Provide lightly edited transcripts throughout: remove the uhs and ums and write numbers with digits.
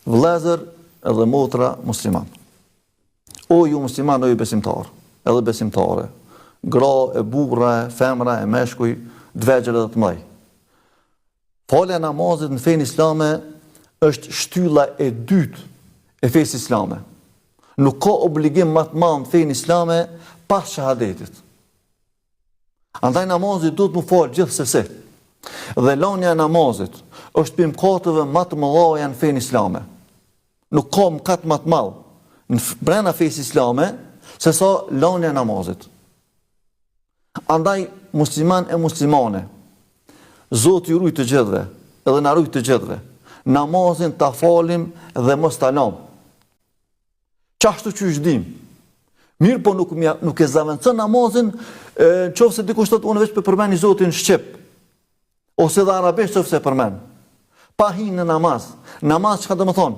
vëllezër edhe motra musliman. O ju musliman, o ju besimtar, edhe besimtare, gra e burra, femra e meshkuj, dvegjër edhe të mëdhej. Falja e namazit në fenë islame është shtylla e dytë e fesë islame. Nuk ka obligim më të madh në fenë islame pas shahadetit. Andaj namazit duhet mu falë gjithsesi. Dhe lania e namazit është për mëkateve më të mëdha në fenë islame. Nuk ka mëkat më të madh në brenda fesë islame se sa lania e namazit. Andaj musliman e muslimane, Zoti ju ruaj të gjithëve, edhe na ruaj të gjithëve. Namazin ta falim dhe mos ta lëm. Qashtu që dim. Mirë po nuk e zaventson namazin, nëse dikush thotë unë veç për përmend Zotin shqip, ose dhe arabisht nëse përmend. Pa hinë në namaz. Namaz çka do të thonë?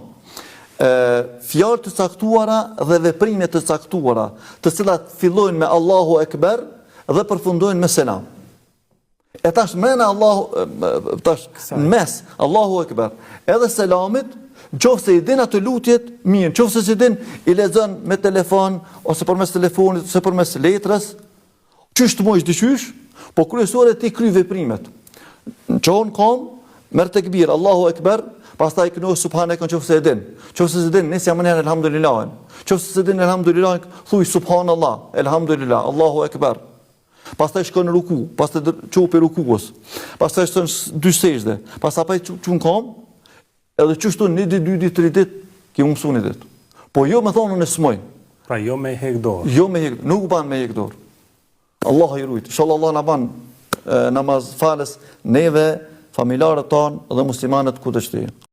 Fjalë të caktuara dhe veprime të caktuara, të cilat fillojnë me Allahu Ekber dhe përfundojnë me selam. E tash mrena në mes Allahu Ekber edhe selamit, nëse i din atë lutjet, mirë, nëse si din i lexon me telefon ose përmes telefonit ose përmes letrës, çysh të mojsh dyqysh, po kryesore ti kry veprimet. Çon kom, merr tekbir, Allahu Ekber, pastaj këno subhanaka nëse e din. Nëse e din, nis jam në elhamdulillah. Nëse e din elhamdulillah, thuaj subhanallah, elhamdulillah, Allahu Ekber. Pastaj shkon në ruku, pastaj çopi rukuos. Pastaj shkon dy sejdë, pastaj çun kom, edhe çështu një ditë, dy ditë, tre ditë, ki më mësuni ditë. Po jo me thonë në smoj. Pra jo me hek dorë. Jo me hek, nuk ban me hek dorë. Allah i rujt. Inshallah Allah na ban namaz falës neve, familjarët tanë dhe muslimanët ku të shtyjë.